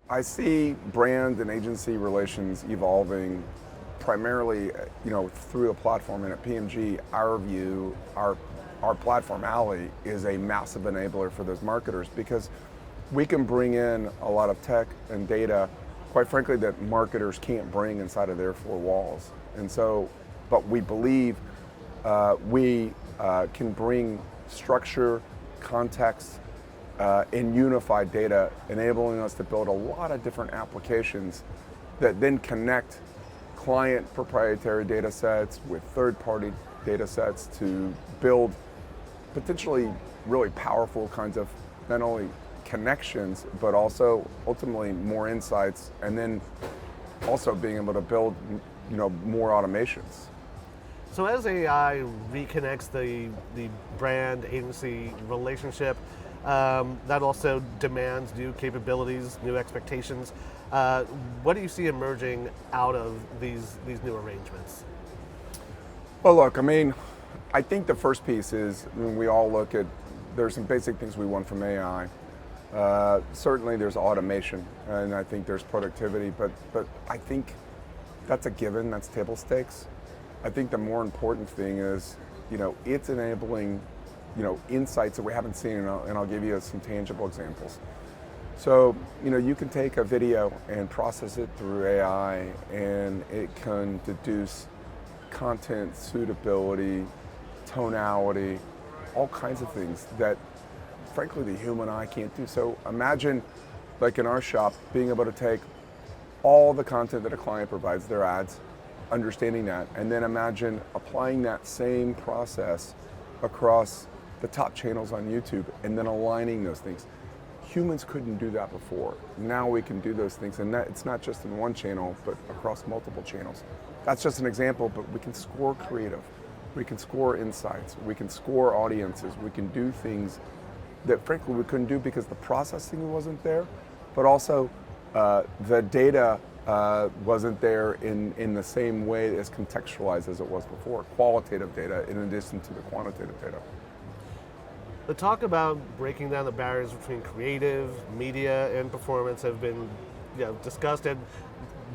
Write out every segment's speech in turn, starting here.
I see brand and agency relations evolving primarily, through a platform. And at PMG, our view, our platform, Alli, is a massive enabler for those marketers because we can bring in a lot of tech and data, quite frankly, that marketers can't bring inside of their four walls. And so, but we believe we can bring structure, context, and unified data, enabling us to build a lot of different applications that then connect client proprietary data sets with third-party data sets to build potentially really powerful kinds of not only connections, but also ultimately more insights, and then also being able to build more automations. So as AI reconnects the brand agency relationship, that also demands new capabilities, new expectations. What do you see emerging out of these new arrangements? Well, look, I think the first piece is when we all look at, there's some basic things we want from AI. Certainly there's automation, and I think there's productivity, but I think that's a given, that's table stakes. I think the more important thing is, it's enabling, insights that we haven't seen, and I'll give you some tangible examples. So, you can take a video and process it through AI, and it can deduce content, suitability, tonality, all kinds of things that, frankly, the human eye can't do. So imagine, like in our shop, being able to take all the content that a client provides, their ads, understanding that, and then imagine applying that same process across the top channels on YouTube and then aligning those things. Humans couldn't do that before. Now we can do those things, and it's not just in one channel, but across multiple channels. That's just an example, but we can score creative, we can score insights, we can score audiences, we can do things that frankly we couldn't do because the processing wasn't there, but also the data wasn't there in the same way as contextualized as it was before. Qualitative data in addition to the quantitative data. The talk about breaking down the barriers between creative, media, and performance have been discussed in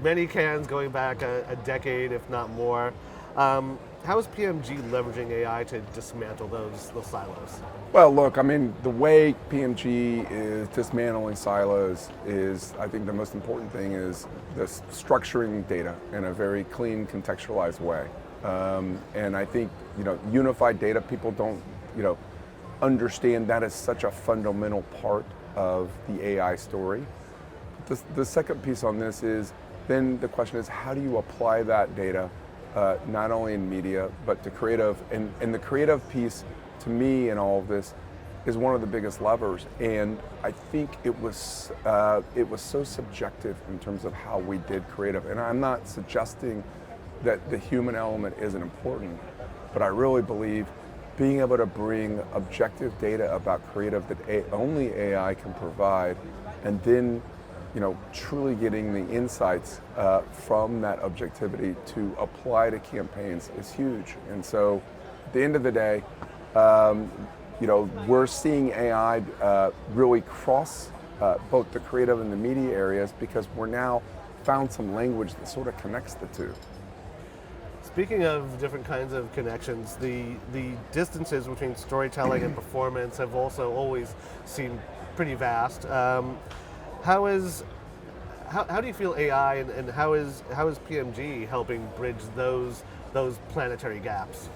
many cans going back a decade, if not more. How is PMG leveraging AI to dismantle those silos? Well, look, the way PMG is dismantling silos is, I think the most important thing is this structuring data in a very clean, contextualized way. And I think, unified data, people don't, understand that is such a fundamental part of the AI story. The second piece on this is, then the question is, how do you apply that data, not only in media, but to creative? And the creative piece, to me, in all of this, is one of the biggest levers. And I think it was so subjective in terms of how we did creative. And I'm not suggesting that the human element isn't important, but I really believe being able to bring objective data about creative that only AI can provide, and then truly getting the insights from that objectivity to apply to campaigns is huge. And so at the end of the day, we're seeing AI really cross both the creative and the media areas because we're now found some language that sort of connects the two. Speaking of different kinds of connections, the distances between storytelling and performance have also always seemed pretty vast. How do you feel AI and how is PMG helping bridge those planetary gaps?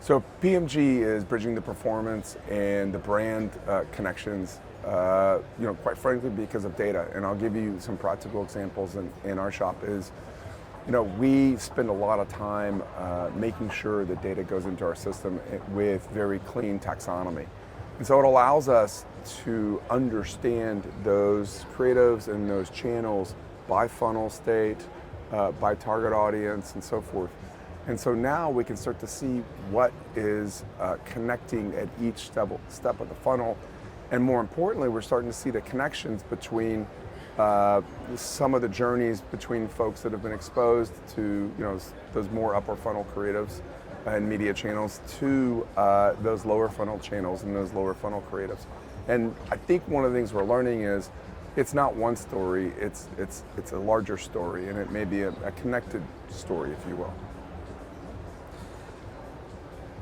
So PMG is bridging the performance and the brand connections, quite frankly, because of data. And I'll give you some practical examples in our shop is, we spend a lot of time making sure that data goes into our system with very clean taxonomy. And so it allows us to understand those creatives and those channels by funnel state, by target audience, and so forth. And so now we can start to see what is connecting at each step of the funnel. And more importantly, we're starting to see the connections between some of the journeys between folks that have been exposed to those more upper funnel creatives and media channels to those lower funnel channels and those lower funnel creatives. And I think one of the things we're learning is it's not one story, it's a larger story, and it may be a connected story, if you will.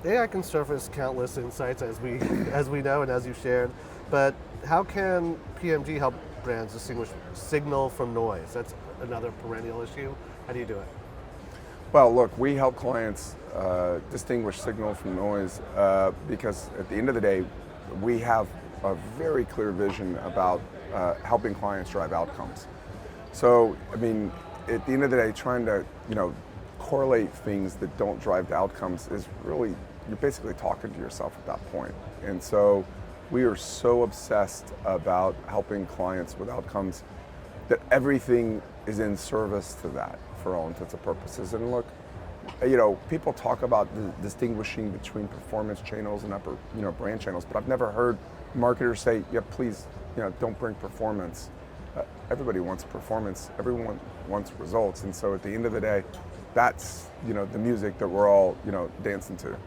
AI can surface countless insights, as we know and as you shared, but how can PMG help brands distinguish signal from noise? That's another perennial issue. How do you do it? Well, look, we help clients distinguish signal from noise because at the end of the day, we have a very clear vision about helping clients drive outcomes. So, I mean, at the end of the day, trying to, correlate things that don't drive the outcomes is really, you're basically talking to yourself at that point. And so we are so obsessed about helping clients with outcomes that everything is in service to that for all intents and purposes. And look, people talk about distinguishing between performance channels and upper, brand channels, but I've never heard marketers say, yeah, please, don't bring performance. Everybody wants performance. Everyone wants results. And so at the end of the day, that's, the music that we're all, dancing to.